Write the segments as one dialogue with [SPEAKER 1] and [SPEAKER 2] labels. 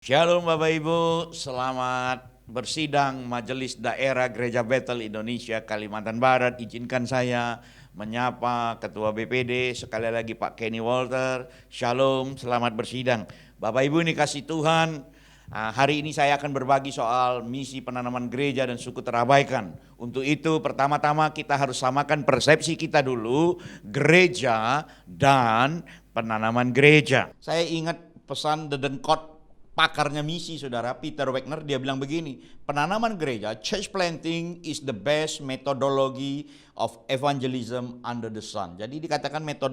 [SPEAKER 1] Shalom Bapak Ibu, selamat bersidang Majelis Daerah Gereja Bethel Indonesia Kalimantan Barat. Izinkan saya menyapa Ketua BPD, sekali lagi Pak Kenny Walter. Shalom, selamat bersidang. Bapak Ibu ini kasih Tuhan, hari ini saya akan berbagi soal misi penanaman gereja dan suku terabaikan. Untuk itu pertama-tama kita harus samakan persepsi kita dulu, gereja dan penanaman gereja. Saya ingat pesan Dedenkot, pakarnya misi saudara, Peter Wagner, dia bilang begini, penanaman gereja, church planting is the best methodology of evangelism under the sun. Jadi dikatakan metode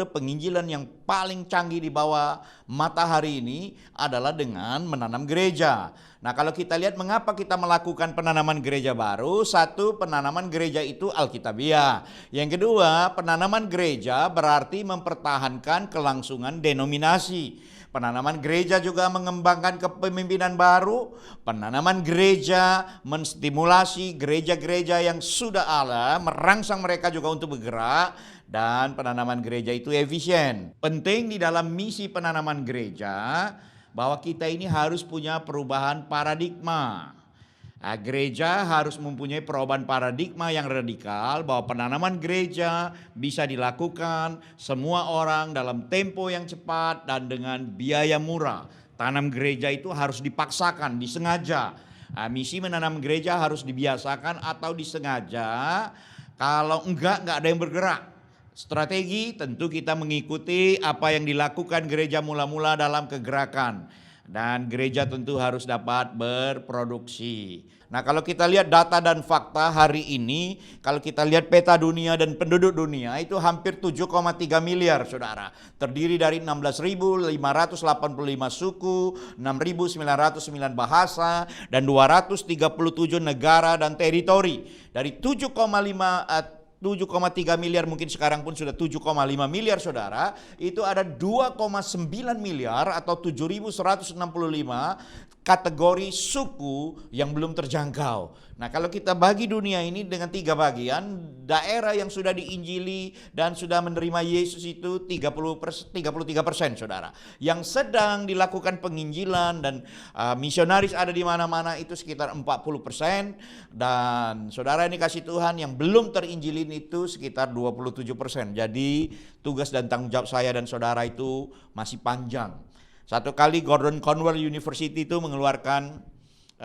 [SPEAKER 1] penginjilan yang paling canggih di bawah matahari ini adalah dengan menanam gereja. Nah, kalau kita lihat mengapa kita melakukan penanaman gereja baru, satu, penanaman gereja itu alkitabiah. Yang kedua, penanaman gereja berarti mempertahankan kelangsungan denominasi. Penanaman gereja juga mengembangkan kepemimpinan baru. Penanaman gereja menstimulasi gereja-gereja yang sudah ada, merangsang mereka juga untuk bergerak. Dan penanaman gereja itu efisien. Penting di dalam misi penanaman gereja bahwa kita ini harus punya perubahan paradigma. Gereja harus mempunyai perubahan paradigma yang radikal bahwa penanaman gereja bisa dilakukan semua orang dalam tempo yang cepat dan dengan biaya murah. Tanam gereja itu harus dipaksakan, disengaja. Misi menanam gereja harus dibiasakan atau disengaja. Kalau enggak ada yang bergerak. Strategi tentu kita mengikuti apa yang dilakukan gereja mula-mula dalam kegerakan. Dan gereja tentu harus dapat berproduksi. Nah, kalau kita lihat data dan fakta hari ini, kalau kita lihat peta dunia dan penduduk dunia itu hampir 7,3 miliar saudara. Terdiri dari 16.585 suku, 6.909 bahasa, dan 237 negara dan teritori. Dari 7,3 miliar, mungkin sekarang pun sudah 7,5 miliar saudara, itu ada 2,9 miliar atau 7.165 kategori suku yang belum terjangkau. Nah, kalau kita bagi dunia ini dengan 3 bagian, daerah yang sudah diinjili dan sudah menerima Yesus itu 33% saudara. Yang sedang dilakukan penginjilan dan misionaris ada di mana-mana itu sekitar 40%. Dan saudara ini kasih Tuhan yang belum terinjilin itu sekitar 27%. Jadi tugas dan tanggung jawab saya dan saudara itu masih panjang. Satu kali Gordon Conwell University itu mengeluarkan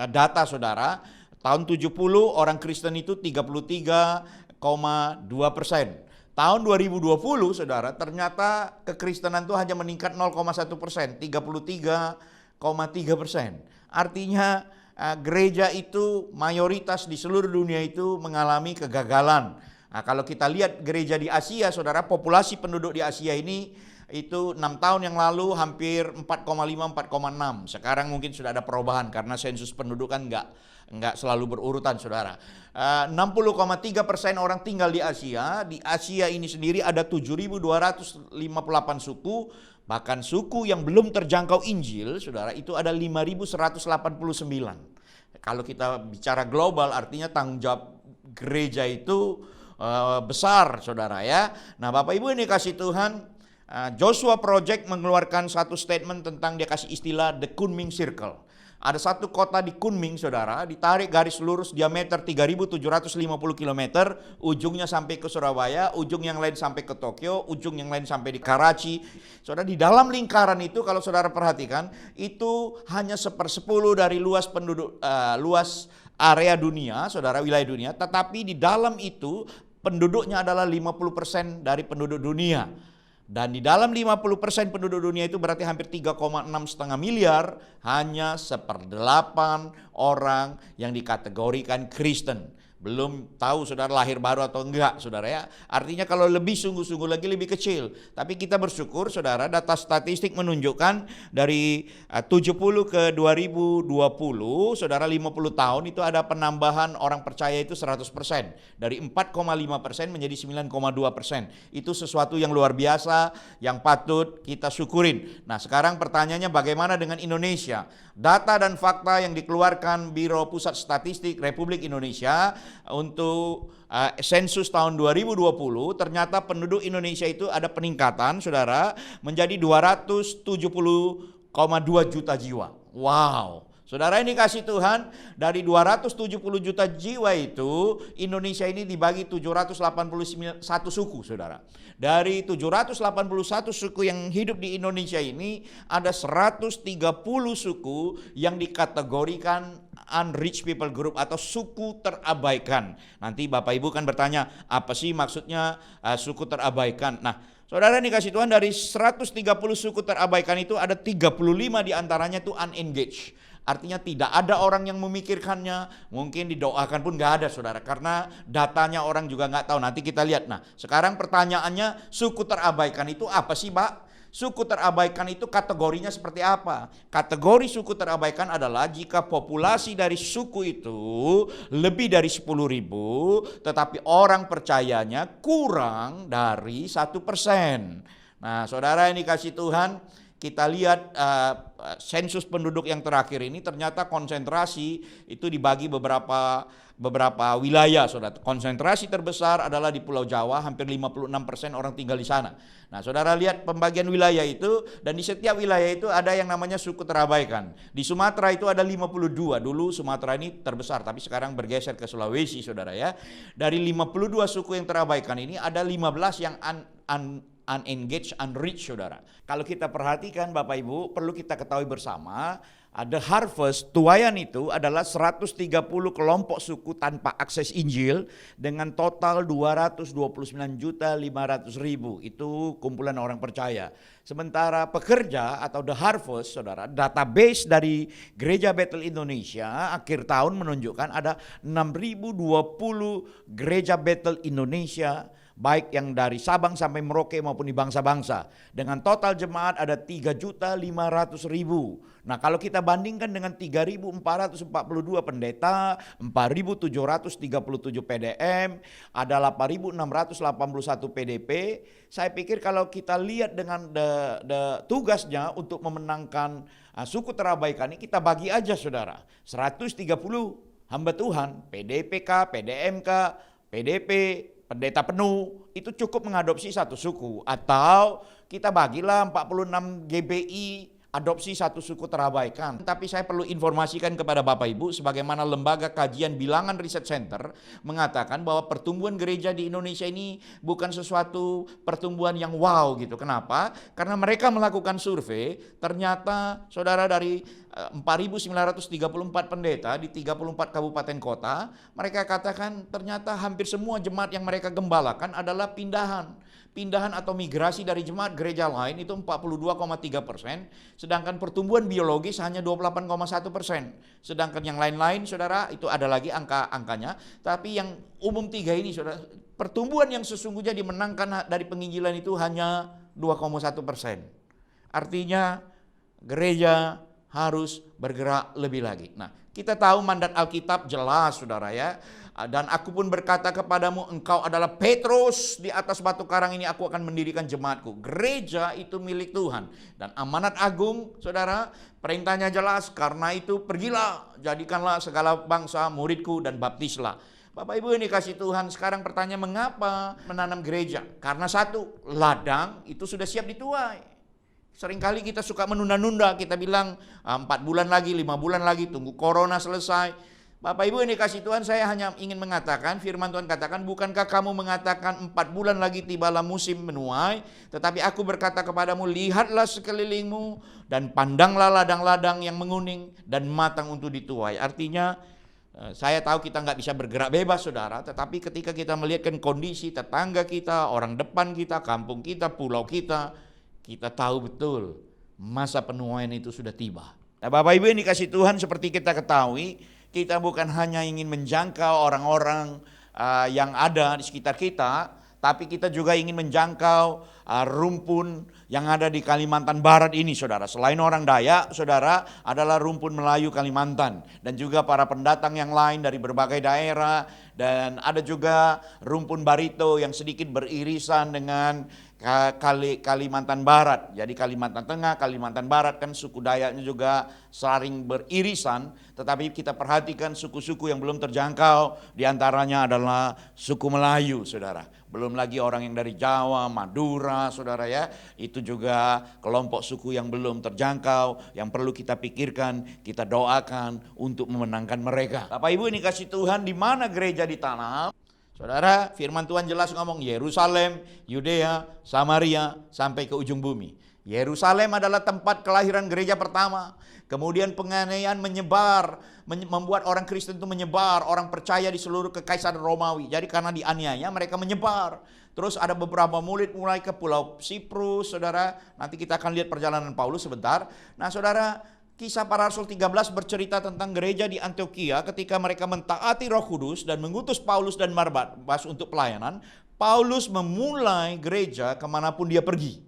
[SPEAKER 1] data saudara, tahun 70 orang Kristen itu 33,2%. Tahun 2020 saudara, ternyata kekristenan itu hanya meningkat 0,1%, 33,3%. Artinya gereja itu mayoritas di seluruh dunia itu mengalami kegagalan. Nah, kalau kita lihat gereja di Asia saudara, populasi penduduk di Asia ini itu 6 tahun yang lalu hampir 4,5-4,6. Sekarang mungkin sudah ada perubahan karena sensus penduduk kan enggak selalu berurutan saudara. 60,3% orang tinggal di Asia. Di Asia ini sendiri ada 7.258 suku. Bahkan suku yang belum terjangkau Injil saudara itu ada 5.189. Kalau kita bicara global artinya tanggung jawab gereja itu besar saudara ya. Nah, Bapak Ibu ini kasih Tuhan, Joshua Project mengeluarkan satu statement tentang dia kasih istilah The Kunming Circle. Ada satu kota di Kunming saudara, ditarik garis lurus diameter 3.750 km, ujungnya sampai ke Surabaya, ujung yang lain sampai ke Tokyo, ujung yang lain sampai di Karachi. Saudara, di dalam lingkaran itu kalau saudara perhatikan, itu hanya 1/10 dari luas penduduk, luas area dunia, saudara, wilayah dunia, tetapi di dalam itu penduduknya adalah 50% dari penduduk dunia. Dan di dalam 50% penduduk dunia itu berarti hampir 3,6 miliar, hanya 1/8 orang yang dikategorikan Kristen. Belum tahu saudara lahir baru atau enggak saudara ya. Artinya kalau lebih sungguh-sungguh lagi lebih kecil. Tapi kita bersyukur saudara, data statistik menunjukkan dari 70 ke 2020 saudara 50 tahun itu ada penambahan orang percaya itu 100%. Dari 4,5% menjadi 9,2%. Itu sesuatu yang luar biasa yang patut kita syukurin. Nah, sekarang pertanyaannya bagaimana dengan Indonesia? Data dan fakta yang dikeluarkan Biro Pusat Statistik Republik Indonesia untuk sensus tahun 2020, ternyata penduduk Indonesia itu ada peningkatan saudara menjadi 270 juta jiwa. Wow. Saudara, ini kasih Tuhan, dari 270 juta jiwa itu, Indonesia ini dibagi 781 suku, saudara. Dari 781 suku yang hidup di Indonesia ini, ada 130 suku yang dikategorikan unreached people group atau suku terabaikan. Nanti Bapak Ibu kan bertanya, apa sih maksudnya suku terabaikan? Nah, saudara, ini kasih Tuhan, dari 130 suku terabaikan itu ada 35 diantaranya itu unengaged. Artinya tidak ada orang yang memikirkannya, mungkin didoakan pun gak ada, saudara. Karena datanya orang juga gak tahu, nanti kita lihat. Nah, sekarang pertanyaannya, suku terabaikan itu apa sih, Pak? Suku terabaikan itu kategorinya seperti apa? Kategori suku terabaikan adalah jika populasi dari suku itu lebih dari 10.000, tetapi orang percayanya kurang dari 1%. Nah, saudara, ini kasih Tuhan, kita lihat sensus penduduk yang terakhir ini ternyata konsentrasi itu dibagi beberapa wilayah, saudara. Konsentrasi terbesar adalah di Pulau Jawa, hampir 56% orang tinggal di sana. Nah, saudara lihat pembagian wilayah itu, dan di setiap wilayah itu ada yang namanya suku terabaikan. Di Sumatera itu ada 52, dulu Sumatera ini terbesar, tapi sekarang bergeser ke Sulawesi, saudara ya. Dari 52 suku yang terabaikan ini, ada 15 yang unengaged, unreached, saudara. Kalau kita perhatikan Bapak Ibu, perlu kita ketahui bersama, ada harvest, tuayan itu adalah 130 kelompok suku tanpa akses Injil dengan total 229.500.000. Itu kumpulan orang percaya. Sementara pekerja atau the harvest, saudara, database dari Gereja Bethel Indonesia akhir tahun menunjukkan ada 6.020 Gereja Bethel Indonesia, baik yang dari Sabang sampai Merauke maupun di bangsa-bangsa. Dengan total jemaat ada 3.500.000. Nah, kalau kita bandingkan dengan 3.442 pendeta, 4.737 PDM, ada 8.681 PDP, saya pikir kalau kita lihat dengan tugasnya untuk memenangkan suku terabaikan ini, kita bagi aja, saudara. 130 hamba Tuhan, PDPK, PDMK, PDP, pendeta penuh, itu cukup mengadopsi satu suku. Atau kita bagilah 46 GBI adopsi satu suku terabaikan. Tapi saya perlu informasikan kepada Bapak Ibu, sebagaimana lembaga kajian bilangan Research Center mengatakan bahwa pertumbuhan gereja di Indonesia ini bukan sesuatu pertumbuhan yang wow gitu. Kenapa? Karena mereka melakukan survei, ternyata saudara, dari 4.934 pendeta di 34 kabupaten kota, mereka katakan ternyata hampir semua jemaat yang mereka gembalakan adalah pindahan atau migrasi dari jemaat gereja lain, itu 42,3%, sedangkan pertumbuhan biologis hanya 28,1%. Sedangkan yang lain-lain, saudara, itu ada lagi angkanya, tapi yang umum 3 ini, saudara, pertumbuhan yang sesungguhnya dimenangkan dari penginjilan itu hanya 2,1%. Artinya gereja harus bergerak lebih lagi. Nah, kita tahu mandat Alkitab jelas, saudara ya. Dan aku pun berkata kepadamu, engkau adalah Petrus, di atas batu karang ini aku akan mendirikan jemaatku. Gereja itu milik Tuhan. Dan amanat agung, saudara, perintahnya jelas. Karena itu pergilah, jadikanlah segala bangsa muridku dan baptislah. Bapak Ibu ini kasih Tuhan, sekarang pertanyaan, mengapa menanam gereja? Karena satu, ladang itu sudah siap dituai. Seringkali kita suka menunda-nunda, kita bilang 4 bulan lagi, 5 bulan lagi, tunggu corona selesai. Bapak Ibu ini kasih Tuhan, saya hanya ingin mengatakan, firman Tuhan katakan, bukankah kamu mengatakan 4 bulan lagi tibalah musim menuai, tetapi aku berkata kepadamu, lihatlah sekelilingmu dan pandanglah ladang-ladang yang menguning dan matang untuk dituai. Artinya saya tahu kita nggak bisa bergerak bebas, saudara, tetapi ketika kita melihatkan kondisi tetangga kita, orang depan kita, kampung kita, pulau kita, kita tahu betul masa penuaian itu sudah tiba. Nah, Bapak Ibu ini kasih Tuhan, seperti kita ketahui, kita bukan hanya ingin menjangkau orang-orang yang ada di sekitar kita, tapi kita juga ingin menjangkau rumpun yang ada di Kalimantan Barat ini, saudara. Selain orang Dayak, saudara, adalah rumpun Melayu Kalimantan. Dan juga para pendatang yang lain dari berbagai daerah. Dan ada juga rumpun Barito yang sedikit beririsan dengan Kalimantan Barat. Jadi Kalimantan Tengah, Kalimantan Barat kan suku Dayaknya juga saling beririsan, tetapi kita perhatikan suku-suku yang belum terjangkau, diantaranya adalah suku Melayu, saudara. Belum lagi orang yang dari Jawa, Madura, saudara ya. Itu juga kelompok suku yang belum terjangkau, yang perlu kita pikirkan, kita doakan untuk memenangkan mereka. Bapak Ibu ini kasih Tuhan, di mana gereja ditanam? Saudara, firman Tuhan jelas ngomong Yerusalem, Yudea, Samaria, sampai ke ujung bumi. Yerusalem adalah tempat kelahiran gereja pertama. Kemudian penganiayaan menyebar, membuat orang Kristen itu menyebar, orang percaya di seluruh kekaisaran Romawi. Jadi karena dianiaya mereka menyebar. Terus ada beberapa murid mulai ke Pulau Siprus, saudara. Nanti kita akan lihat perjalanan Paulus sebentar. Nah saudara, Kisah Para Rasul 13 bercerita tentang gereja di Antioquia ketika mereka mentaati Roh Kudus dan mengutus Paulus dan Barnabas untuk pelayanan. Paulus memulai gereja kemanapun dia pergi.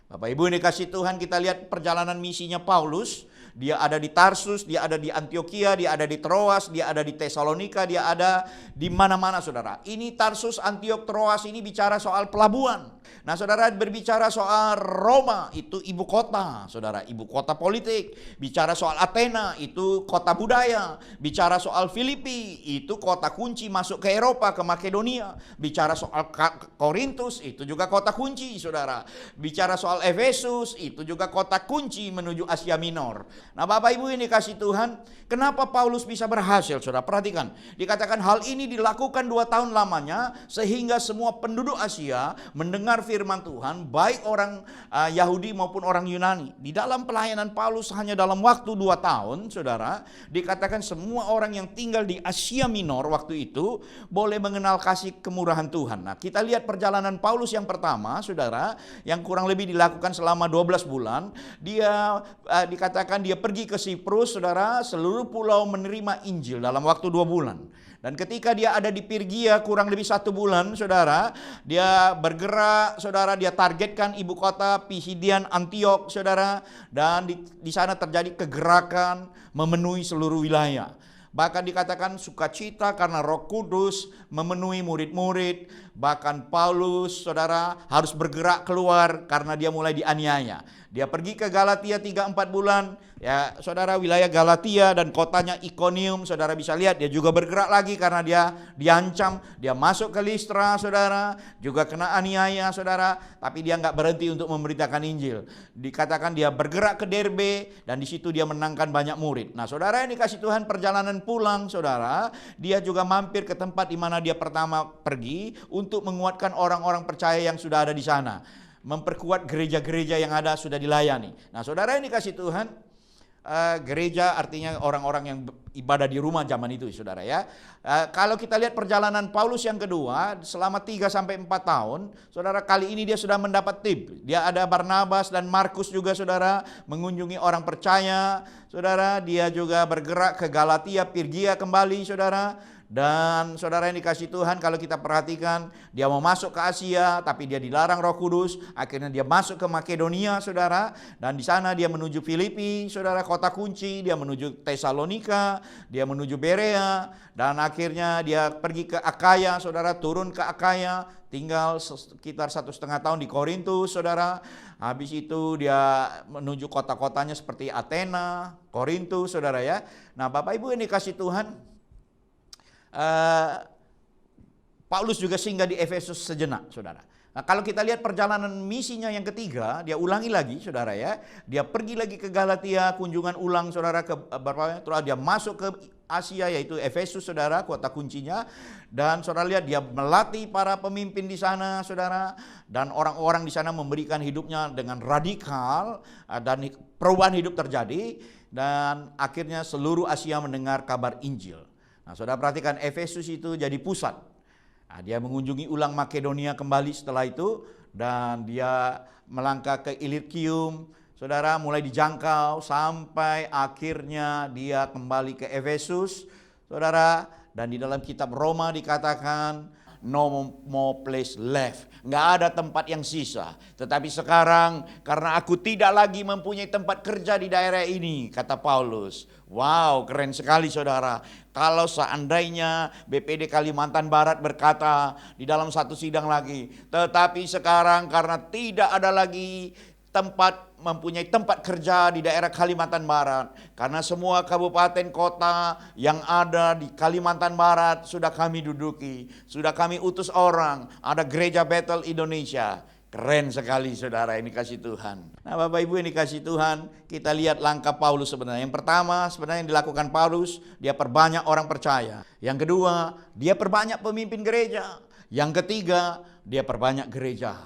[SPEAKER 1] Bapak Ibu ini kasih Tuhan, kita lihat perjalanan misinya Paulus. Dia ada di Tarsus, dia ada di Antioquia, dia ada di Troas, dia ada di Tesalonika, dia ada di mana-mana saudara. Ini Tarsus, Antiok, Troas ini bicara soal pelabuhan. Nah saudara, berbicara soal Roma, itu ibu kota saudara, ibu kota politik. Bicara soal Athena, itu kota budaya. Bicara soal Filipi, itu kota kunci masuk ke Eropa, ke Makedonia. Bicara soal Korintus, itu juga kota kunci saudara. Bicara soal Efesus, itu juga kota kunci menuju Asia Minor. Nah Bapak Ibu ini kasih Tuhan, kenapa Paulus bisa berhasil saudara? Perhatikan, dikatakan hal ini dilakukan 2 tahun lamanya, sehingga semua penduduk Asia mendengar firman Tuhan, baik orang Yahudi maupun orang Yunani. Di dalam pelayanan Paulus hanya dalam waktu 2 tahun saudara, dikatakan semua orang yang tinggal di Asia Minor waktu itu boleh mengenal kasih kemurahan Tuhan. Nah kita lihat perjalanan Paulus yang pertama saudara, yang kurang lebih dilakukan selama 12 bulan. Dia dikatakan dia pergi ke Siprus saudara, seluruh pulau menerima Injil dalam waktu 2 bulan. Dan ketika dia ada di Pirgia kurang lebih 1 bulan saudara, dia bergerak saudara, dia targetkan ibu kota Pisidian Antiok saudara, dan di sana terjadi kegerakan memenuhi seluruh wilayah. Bahkan dikatakan sukacita karena Roh Kudus memenuhi murid-murid. Bahkan Paulus saudara harus bergerak keluar karena dia mulai dianiaya. Dia pergi ke Galatia 3-4 bulan. Ya saudara, wilayah Galatia dan kotanya Ikonium, saudara bisa lihat dia juga bergerak lagi karena dia diancam. Dia masuk ke Listra saudara, juga kena aniaya saudara, tapi dia nggak berhenti untuk memberitakan Injil. Dikatakan dia bergerak ke Derbe dan di situ dia menangkan banyak murid. Nah saudara, ini kasih Tuhan perjalanan pulang saudara, dia juga mampir ke tempat di mana dia pertama pergi untuk menguatkan orang-orang percaya yang sudah ada di sana, memperkuat gereja-gereja yang ada sudah dilayani. Nah saudara, ini kasih Tuhan, gereja artinya orang-orang yang ibadah di rumah zaman itu saudara ya. Kalau kita lihat perjalanan Paulus yang kedua selama 3-4 tahun saudara, kali ini dia sudah mendapat tip. Dia ada Barnabas dan Markus juga saudara, mengunjungi orang percaya saudara. Dia juga bergerak ke Galatia, Pirgia kembali saudara. Dan saudara yang dikasih Tuhan, kalau kita perhatikan, dia mau masuk ke Asia tapi dia dilarang Roh Kudus. Akhirnya dia masuk ke Makedonia saudara, dan di sana dia menuju Filipi saudara, kota kunci. Dia menuju Tesalonika, dia menuju Berea, dan akhirnya dia pergi ke Akaya saudara, turun ke Akaya, tinggal sekitar 1,5 tahun di Korintus saudara. Habis itu dia menuju kota-kotanya seperti Athena, Korintus saudara ya. Nah Bapak Ibu ini kasih Tuhan, Paulus juga singgah di Efesus sejenak saudara. Nah, kalau kita lihat perjalanan misinya yang ketiga, dia ulangi lagi saudara ya. Dia pergi lagi ke Galatia, kunjungan ulang saudara ke terus dia masuk ke Asia yaitu Efesus saudara, kota kuncinya. Dan saudara lihat dia melatih para pemimpin di sana saudara, dan orang-orang di sana memberikan hidupnya dengan radikal, dan perubahan hidup terjadi, dan akhirnya seluruh Asia mendengar kabar Injil. Nah saudara perhatikan, Efesus itu jadi pusat. Nah, dia mengunjungi ulang Makedonia kembali setelah itu, dan dia melangkah ke Illyricum saudara, mulai dijangkau sampai akhirnya dia kembali ke Efesus saudara. Dan di dalam kitab Roma dikatakan no more place left. Nggak ada tempat yang sisa. Tetapi sekarang karena aku tidak lagi mempunyai tempat kerja di daerah ini, kata Paulus. Wow, keren sekali saudara. Kalau seandainya BPD Kalimantan Barat berkata di dalam satu sidang lagi, tetapi sekarang karena tidak ada lagi mempunyai tempat kerja di daerah Kalimantan Barat, karena semua kabupaten kota yang ada di Kalimantan Barat sudah kami duduki, sudah kami utus orang, ada Gereja Bethel Indonesia. Keren sekali saudara, ini kasih Tuhan. Nah Bapak Ibu, ini kasih Tuhan. Kita lihat langkah Paulus sebenarnya. Yang pertama sebenarnya yang dilakukan Paulus, dia perbanyak orang percaya. Yang kedua, dia perbanyak pemimpin gereja. Yang ketiga, dia perbanyak gereja.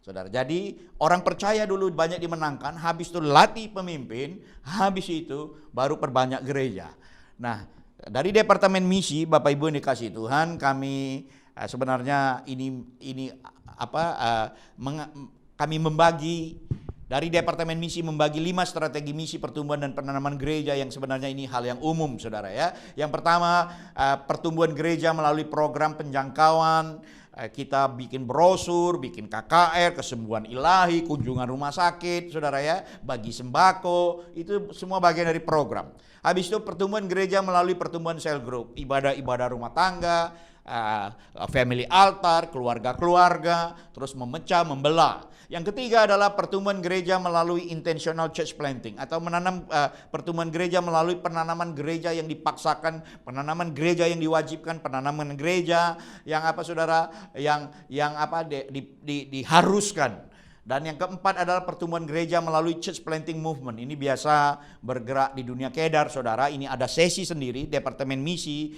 [SPEAKER 1] Saudara, jadi orang percaya dulu banyak dimenangkan, habis itu latih pemimpin, habis itu baru perbanyak gereja. Nah, dari Departemen Misi, Bapak Ibu yang dikasih Tuhan, kami sebenarnya kami membagi dari Departemen Misi membagi 5 strategi misi pertumbuhan dan penanaman gereja yang sebenarnya ini hal yang umum saudara ya. Yang pertama pertumbuhan gereja melalui program penjangkauan. Kita bikin brosur, bikin KKR, kesembuhan ilahi, kunjungan rumah sakit, saudara ya, bagi sembako, itu semua bagian dari program. Habis itu pertumbuhan gereja melalui pertumbuhan cell group, ibadah-ibadah rumah tangga, family altar, keluarga-keluarga, terus memecah, membelah. Yang ketiga adalah pertumbuhan gereja melalui intentional church planting atau menanam pertumbuhan gereja melalui penanaman gereja yang dipaksakan, penanaman gereja yang diwajibkan, penanaman gereja yang diharuskan. Dan yang keempat adalah pertumbuhan gereja melalui church planting movement. Ini biasa bergerak di dunia kedar, saudara. Ini ada sesi sendiri, Departemen Misi,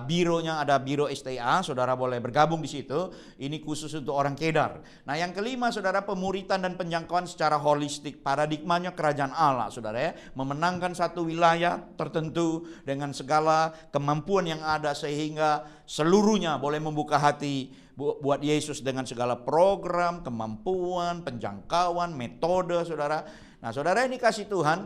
[SPEAKER 1] bironya ada biro STA, saudara boleh bergabung di situ. Ini khusus untuk orang kedar. Nah yang kelima, saudara, pemuritan dan penjangkauan secara holistik. Paradigmanya kerajaan Allah, saudara ya. Memenangkan satu wilayah tertentu dengan segala kemampuan yang ada sehingga seluruhnya boleh membuka hati buat Yesus dengan segala program, kemampuan, penjangkauan, metode, saudara. Nah, saudara, ini kasih Tuhan,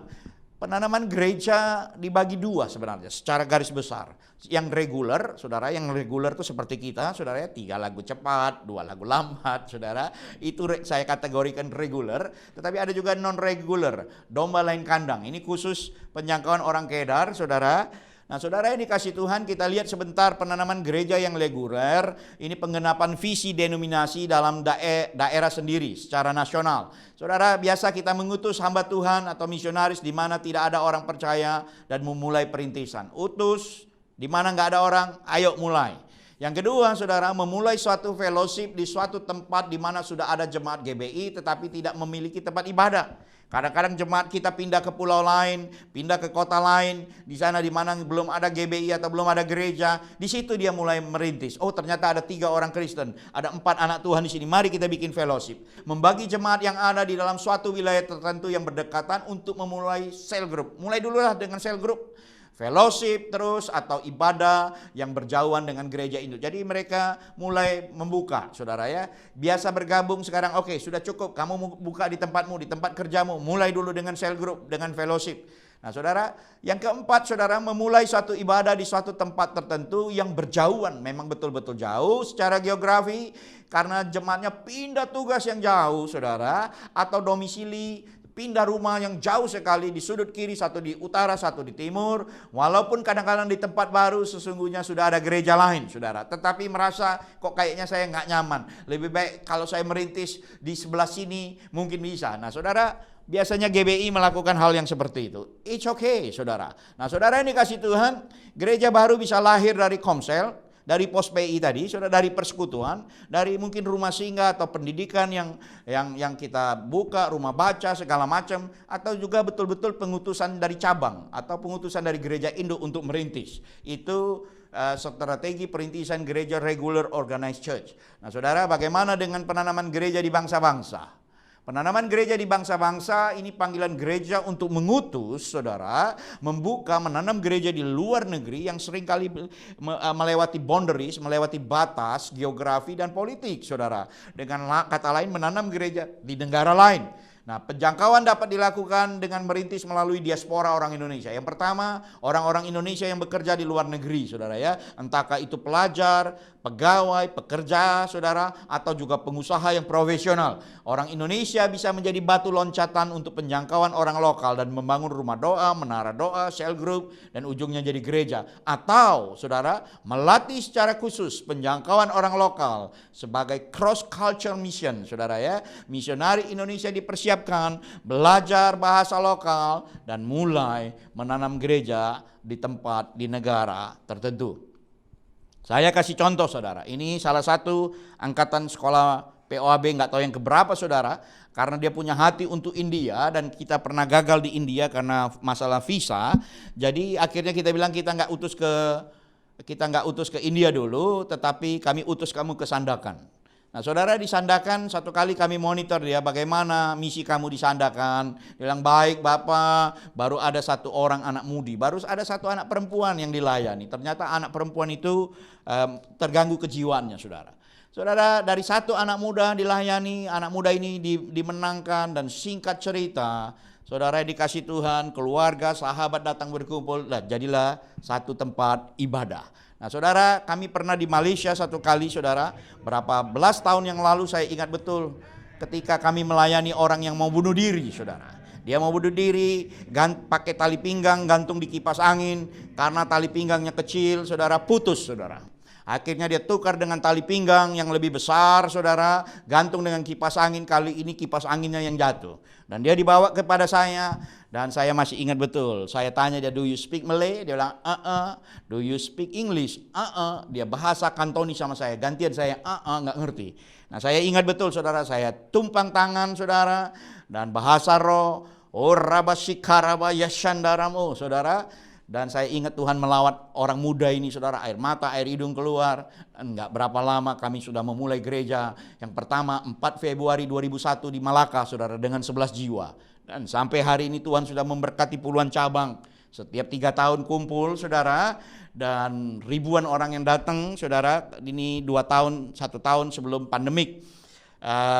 [SPEAKER 1] penanaman gereja dibagi 2 sebenarnya, secara garis besar. Yang reguler, saudara, yang reguler itu seperti kita, saudara ya, 3 lagu cepat, 2 lagu lambat, saudara. Itu saya kategorikan reguler. Tetapi ada juga non-reguler, domba lain kandang. Ini khusus penjangkauan orang kedar, saudara. Nah saudara, ini kasih Tuhan, kita lihat sebentar penanaman gereja yang reguler. Ini penggenapan visi denominasi dalam daerah sendiri secara nasional. Saudara, biasa kita mengutus hamba Tuhan atau misionaris di mana tidak ada orang percaya dan memulai perintisan. Utus di mana nggak ada orang, ayo mulai. Yang kedua, saudara, memulai suatu fellowship di suatu tempat di mana sudah ada jemaat GBI tetapi tidak memiliki tempat ibadah. Kadang-kadang jemaat kita pindah ke pulau lain, pindah ke kota lain, di sana di mana belum ada GBI atau belum ada gereja, di situ dia mulai merintis. Oh, ternyata ada 3 orang Kristen, ada 4 anak Tuhan di sini. Mari kita bikin fellowship, membagi jemaat yang ada di dalam suatu wilayah tertentu yang berdekatan untuk memulai cell group. Mulai dululah dengan cell group. Fellowship terus atau ibadah yang berjauhan dengan gereja induk. Jadi mereka mulai membuka, saudara ya. Biasa bergabung sekarang, oke, sudah cukup. Kamu buka di tempatmu, di tempat kerjamu. Mulai dulu dengan cell group, dengan fellowship. Nah saudara, yang keempat, saudara, memulai suatu ibadah di suatu tempat tertentu yang berjauhan. Memang betul-betul jauh secara geografi. Karena jemaatnya pindah tugas yang jauh, saudara. Atau domisili, pindah rumah yang jauh sekali, di sudut kiri, satu di utara, satu di timur. Walaupun kadang-kadang di tempat baru sesungguhnya sudah ada gereja lain, saudara. Tetapi merasa kok kayaknya saya nggak nyaman. Lebih baik kalau saya merintis di sebelah sini mungkin bisa. Nah saudara, biasanya GBI melakukan hal yang seperti itu. It's okay, saudara. Nah saudara, ini kasih Tuhan, gereja baru bisa lahir dari Komsel, dari pos PI tadi, saudara, dari persekutuan, dari mungkin rumah singgah atau pendidikan yang kita buka, rumah baca segala macam, atau juga betul-betul pengutusan dari cabang atau pengutusan dari gereja induk untuk merintis. Itu strategi perintisan gereja regular organized church. Nah, saudara, bagaimana dengan penanaman gereja di bangsa-bangsa? Penanaman gereja di bangsa-bangsa ini panggilan gereja untuk mengutus, saudara, membuka, menanam gereja di luar negeri yang seringkali melewati boundaries, melewati batas geografi dan politik, saudara. Dengan kata lain, menanam gereja di negara lain. Nah, penjangkauan dapat dilakukan dengan merintis melalui diaspora orang Indonesia. Yang pertama, orang-orang Indonesia yang bekerja di luar negeri, saudara ya. Entahkah itu pelajar, pegawai, pekerja, saudara, atau juga pengusaha yang profesional. Orang Indonesia bisa menjadi batu loncatan untuk penjangkauan orang lokal dan membangun rumah doa, menara doa, cell group, dan ujungnya jadi gereja. Atau, saudara, melatih secara khusus penjangkauan orang lokal sebagai cross culture mission, saudara ya. Misionari Indonesia dipersiapkan belajar bahasa lokal dan mulai menanam gereja di tempat di negara tertentu. Saya kasih contoh, saudara. Ini salah satu angkatan sekolah POAB, nggak tahu yang keberapa, saudara, karena dia punya hati untuk India dan kita pernah gagal di India karena masalah visa. Jadi akhirnya kita bilang kita nggak utus ke India dulu, tetapi kami utus kamu ke Sandakan. Nah, saudara, di Sandakan satu kali kami monitor dia, bagaimana misi kamu di Sandakan. Dia bilang, baik Bapak, baru ada satu orang anak mudi, baru ada satu anak perempuan yang dilayani. Ternyata anak perempuan itu terganggu kejiwaannya, saudara. Saudara, dari satu anak muda dilayani, anak muda ini dimenangkan, dan singkat cerita, saudara dikasih Tuhan, keluarga, sahabat datang berkumpul, jadilah satu tempat ibadah. Nah, saudara, kami pernah di Malaysia satu kali, saudara, berapa belas tahun yang lalu, saya ingat betul, ketika kami melayani orang yang mau bunuh diri, saudara. Dia mau bunuh diri, pakai tali pinggang, gantung di kipas angin, karena tali pinggangnya kecil, saudara, putus, saudara. Akhirnya dia tukar dengan tali pinggang yang lebih besar, saudara, gantung dengan kipas angin, kali ini kipas anginnya yang jatuh. Dan dia dibawa kepada saya, dan saya masih ingat betul. Saya tanya dia, do you speak Malay? Dia bilang, do you speak English? Dia bahasa Kantonis sama saya, gantian saya, nggak ngerti. Nah, saya ingat betul, saudara, saya tumpang tangan, saudara, dan bahasa roh, rabasikaraba yashandaramu, saudara. Dan saya ingat Tuhan melawat orang muda ini, saudara, air mata, air hidung keluar. Dan enggak berapa lama kami sudah memulai gereja yang pertama 4 Februari 2001 di Malaka, saudara, dengan 11 jiwa. Dan sampai hari ini Tuhan sudah memberkati puluhan cabang. Setiap 3 tahun kumpul, saudara, dan ribuan orang yang datang, saudara. Ini 2 tahun, 1 tahun sebelum pandemik.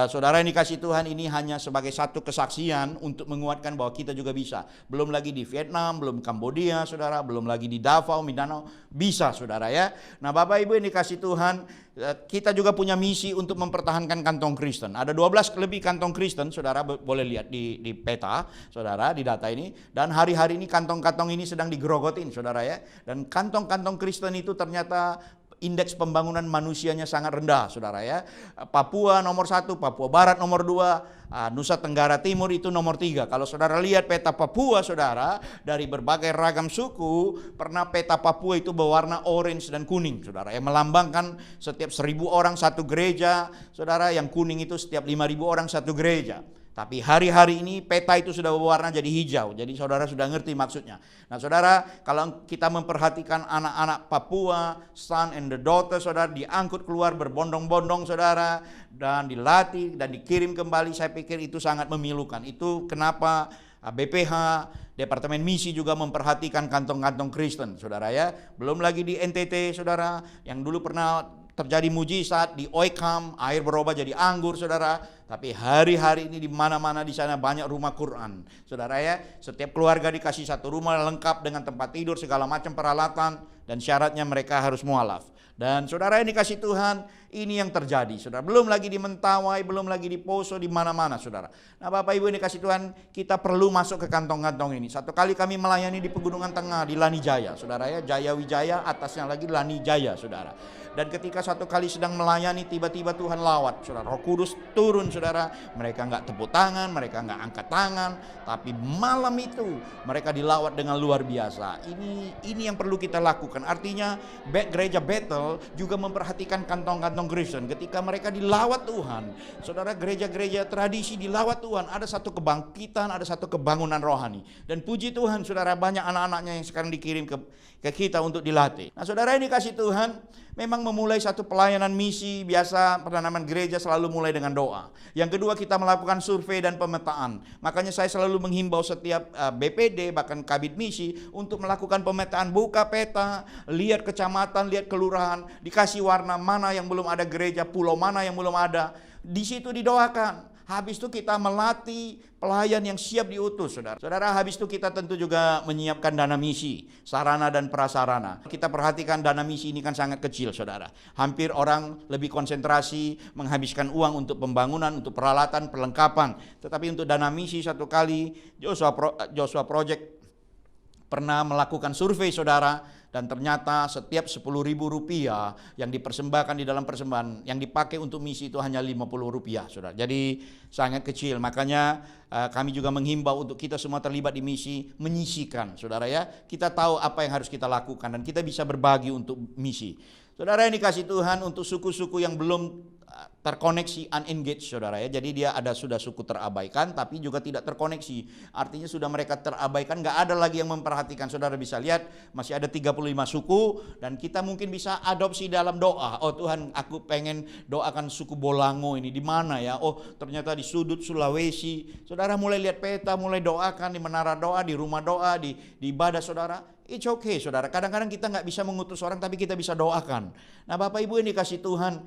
[SPEAKER 1] Saudara, yang dikasih Tuhan, ini hanya sebagai satu kesaksian untuk menguatkan bahwa kita juga bisa. Belum lagi di Vietnam, belum Kambodia, saudara, belum lagi di Davao, Mindanao, bisa, saudara ya. Nah, Bapak Ibu yang dikasih Tuhan, kita juga punya misi untuk mempertahankan kantong Kristen. Ada 12 lebih kantong Kristen, saudara, boleh lihat di peta, saudara, di data ini. Dan hari-hari ini kantong-kantong ini sedang digerogotin, saudara ya. Dan kantong-kantong Kristen itu ternyata indeks pembangunan manusianya sangat rendah, saudara ya. Papua nomor 1, Papua Barat nomor 2, Nusa Tenggara Timur itu nomor 3. Kalau saudara lihat peta Papua, saudara, dari berbagai ragam suku, pernah peta Papua itu berwarna orange dan kuning, saudara, yang melambangkan setiap 1.000 orang satu gereja, saudara, yang kuning itu setiap 5.000 orang satu gereja. Tapi hari-hari ini peta itu sudah berwarna jadi hijau. Jadi saudara sudah ngerti maksudnya. Nah, saudara, kalau kita memperhatikan anak-anak Papua, son and the daughter, saudara, diangkut keluar berbondong-bondong, saudara, dan dilatih dan dikirim kembali, saya pikir itu sangat memilukan. Itu kenapa BPH, Departemen Misi juga memperhatikan kantong-kantong Kristen, saudara ya. Belum lagi di NTT, saudara, yang dulu pernah terjadi mujizat di Oikam, air berubah jadi anggur, saudara. Tapi hari-hari ini di mana-mana di sana banyak rumah Quran, saudara ya. Setiap keluarga dikasih satu rumah lengkap dengan tempat tidur, segala macam peralatan, dan syaratnya mereka harus mualaf. Dan saudara yang dikasih Tuhan, ini yang terjadi, saudara. Belum lagi di Mentawai, belum lagi di Poso, di mana-mana, saudara. Nah, Bapak Ibu yang dikasih Tuhan, kita perlu masuk ke kantong-kantong ini. Satu kali kami melayani di Pegunungan Tengah, di Lani Jaya, saudara ya. Jaya Wijaya, atasnya lagi Lani Jaya, saudara. Dan ketika satu kali sedang melayani, tiba-tiba Tuhan lawat, saudara. Roh Kudus turun, saudara. Mereka enggak tepuk tangan, mereka enggak angkat tangan, tapi malam itu mereka dilawat dengan luar biasa. Ini yang perlu kita lakukan. Artinya gereja Bethel juga memperhatikan kantong-kantong Kristen. Ketika mereka dilawat Tuhan, saudara, gereja-gereja tradisi dilawat Tuhan, ada satu kebangkitan, ada satu kebangunan rohani. Dan puji Tuhan, saudara, banyak anak-anaknya yang sekarang dikirim ke kita untuk dilatih. Nah, saudara, ini kasih Tuhan memang memulai satu pelayanan misi. Biasa penanaman gereja selalu mulai dengan doa. Yang kedua, kita melakukan survei dan pemetaan. Makanya saya selalu menghimbau setiap BPD, bahkan Kabid Misi, untuk melakukan pemetaan. Buka peta, lihat kecamatan, lihat kelurahan, dikasih warna mana yang belum ada gereja, pulau mana yang belum ada. Di situ didoakan. Habis itu kita melatih pelayan yang siap diutus, saudara. Saudara, habis itu kita tentu juga menyiapkan dana misi, sarana dan prasarana. Kita perhatikan dana misi ini kan sangat kecil, saudara. Hampir orang lebih konsentrasi menghabiskan uang untuk pembangunan, untuk peralatan, perlengkapan. Tetapi untuk dana misi satu kali, Joshua Project pernah melakukan survei, saudara. Dan ternyata setiap Rp10.000 yang dipersembahkan di dalam persembahan, yang dipakai untuk misi itu hanya Rp50, saudara. Jadi sangat kecil. Makanya kami juga menghimbau untuk kita semua terlibat di misi, menyisikan, saudara ya. Kita tahu apa yang harus kita lakukan dan kita bisa berbagi untuk misi. Saudara yang dikasih Tuhan, untuk suku-suku yang belum terkoneksi, unengaged, saudara ya. Jadi dia sudah suku terabaikan tapi juga tidak terkoneksi. Artinya sudah mereka terabaikan, nggak ada lagi yang memperhatikan. Saudara bisa lihat masih ada 35 suku dan kita mungkin bisa adopsi dalam doa. Oh Tuhan, aku pengen doakan suku Bolango ini di mana ya? Oh ternyata di sudut Sulawesi. Saudara mulai lihat peta, mulai doakan di menara doa, di rumah doa, di ibadah, saudara. It's okay, saudara. Kadang-kadang kita nggak bisa mengutus orang, tapi kita bisa doakan. Nah, Bapak Ibu yang dikasih Tuhan,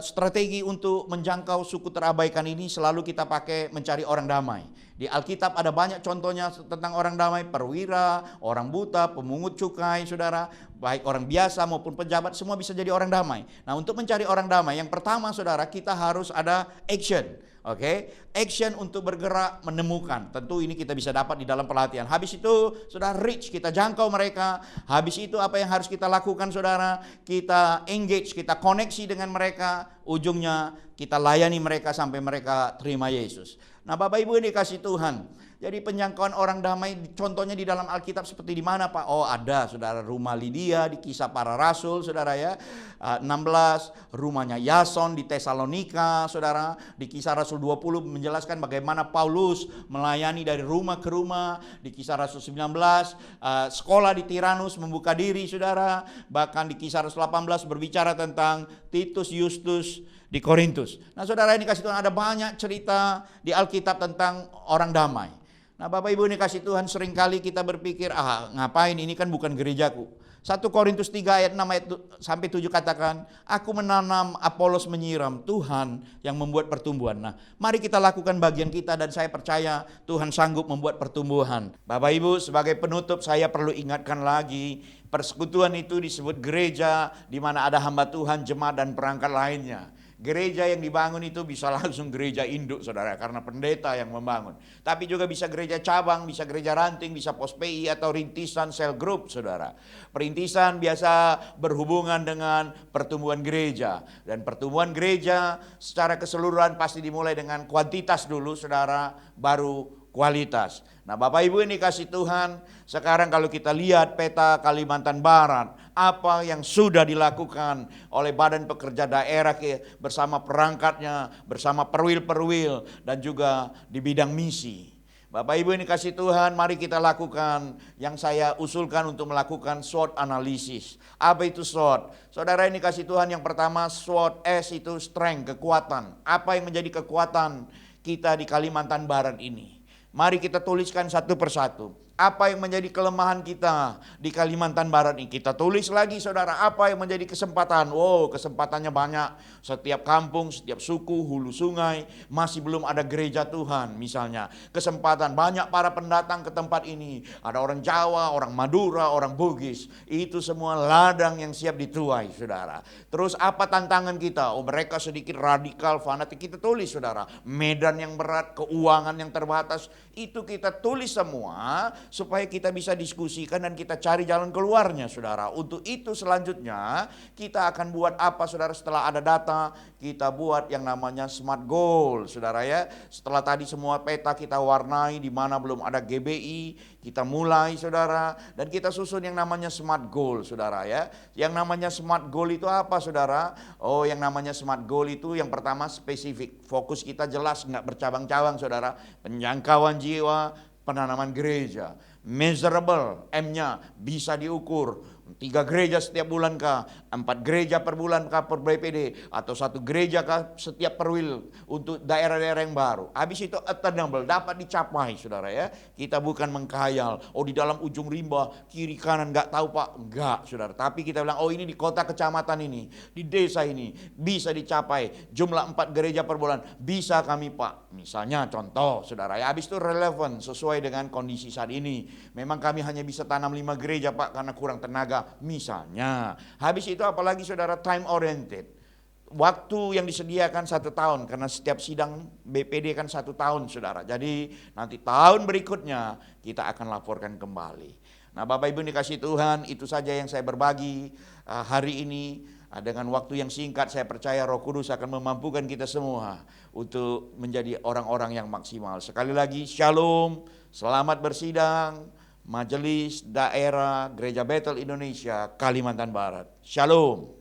[SPEAKER 1] strategi untuk menjangkau suku terabaikan ini selalu kita pakai mencari orang damai. Di Alkitab ada banyak contohnya tentang orang damai, perwira, orang buta, pemungut cukai, saudara. Baik orang biasa maupun pejabat, semua bisa jadi orang damai. Nah, untuk mencari orang damai, yang pertama, saudara, kita harus ada action. Oke, action untuk bergerak menemukan. Tentu ini kita bisa dapat di dalam pelatihan. Habis itu, saudara, reach, kita jangkau mereka. Habis itu apa yang harus kita lakukan, saudara? Kita engage, kita koneksi dengan mereka. Ujungnya kita layani mereka sampai mereka terima Yesus. Nah, Bapak Ibu ini dikasih Tuhan. Jadi penjangkauan orang damai contohnya di dalam Alkitab seperti di mana, Pak? Oh, ada, saudara, rumah Lydia di Kisah Para Rasul, saudara ya. 16, rumahnya Yason di Tesalonika, saudara. Di Kisah Rasul 20 menjelaskan bagaimana Paulus melayani dari rumah ke rumah. Di Kisah Rasul 19, sekolah di Tiranus membuka diri, saudara. Bahkan di Kisah Rasul 18 berbicara tentang Titus Justus di Korintus. Nah, saudara ini kasih Tuhan, ada banyak cerita di Alkitab tentang orang damai. Nah, Bapak Ibu ini kasih Tuhan, seringkali kita berpikir, ngapain, ini kan bukan gerejaku. 1 Korintus 3 ayat 6 sampai 7 katakan, aku menanam, Apolos menyiram, Tuhan yang membuat pertumbuhan. Nah, mari kita lakukan bagian kita dan saya percaya Tuhan sanggup membuat pertumbuhan. Bapak Ibu, sebagai penutup saya perlu ingatkan lagi, persekutuan itu disebut gereja di mana ada hamba Tuhan, jemaat dan perangkat lainnya. Gereja yang dibangun itu bisa langsung gereja induk, saudara, karena pendeta yang membangun. Tapi juga bisa gereja cabang, bisa gereja ranting, bisa pos PI atau rintisan sel group, saudara. Perintisan biasa berhubungan dengan pertumbuhan gereja. Dan pertumbuhan gereja secara keseluruhan pasti dimulai dengan kuantitas dulu, saudara, baru kualitas. Nah, Bapak Ibu ini kasih Tuhan, sekarang kalau kita lihat peta Kalimantan Barat, apa yang sudah dilakukan oleh Badan Pekerja Daerah bersama perangkatnya, bersama perwil-perwil, dan juga di bidang misi. Bapak Ibu ini kasih Tuhan, mari kita lakukan yang saya usulkan untuk melakukan SWOT analisis. Apa itu SWOT? Saudara ini kasih Tuhan, yang pertama SWOT, S itu strength, kekuatan. Apa yang menjadi kekuatan kita di Kalimantan Barat ini? Mari kita tuliskan satu persatu. Apa yang menjadi kelemahan kita di Kalimantan Barat ini? Kita tulis lagi, saudara, apa yang menjadi kesempatan? Oh, kesempatannya banyak. Setiap kampung, setiap suku, hulu sungai, masih belum ada gereja Tuhan misalnya. Kesempatan, banyak para pendatang ke tempat ini. Ada orang Jawa, orang Madura, orang Bugis. Itu semua ladang yang siap dituai, saudara. Terus apa tantangan kita? Oh, mereka sedikit radikal, fanatik. Kita tulis, saudara. Medan yang berat, keuangan yang terbatas. Itu kita tulis semua supaya kita bisa diskusikan dan kita cari jalan keluarnya, saudara. Untuk itu selanjutnya kita akan buat apa, saudara? Setelah ada data, kita buat yang namanya smart goal, saudara ya. Setelah tadi semua peta kita warnai di mana belum ada GBI, kita mulai, saudara, dan kita susun yang namanya smart goal, saudara ya. Yang namanya smart goal itu apa, saudara? Oh, yang namanya smart goal itu yang pertama spesifik. Fokus kita jelas, nggak bercabang-cabang, saudara. Penjangkauan jiwa, penanaman gereja. Measurable, M-nya bisa diukur. 3 gereja setiap bulan kah? 4 gereja per bulan kah per BPD? Atau 1 gereja kah setiap perwil untuk daerah-daerah yang baru? Habis itu attainable, dapat dicapai saudara ya. Kita bukan mengkhayal, oh di dalam ujung rimba, kiri kanan nggak tahu Pak. Enggak saudara, tapi kita bilang oh ini di kota kecamatan ini, di desa ini, bisa dicapai. Jumlah 4 gereja per bulan, bisa kami Pak. Misalnya contoh saudara ya, habis itu relevan sesuai dengan kondisi saat ini. Memang kami hanya bisa tanam 5 gereja Pak karena kurang tenaga. Misalnya, habis itu apalagi saudara time oriented. Waktu yang disediakan 1 tahun karena setiap sidang BPD kan 1 tahun saudara. Jadi nanti tahun berikutnya kita akan laporkan kembali. Nah Bapak Ibu dikasih Tuhan, itu saja yang saya berbagi hari ini. Dengan waktu yang singkat saya percaya Roh Kudus akan memampukan kita semua untuk menjadi orang-orang yang maksimal. Sekali lagi shalom, selamat bersidang. Majelis Daerah Gereja Bethel Indonesia Kalimantan Barat. Shalom.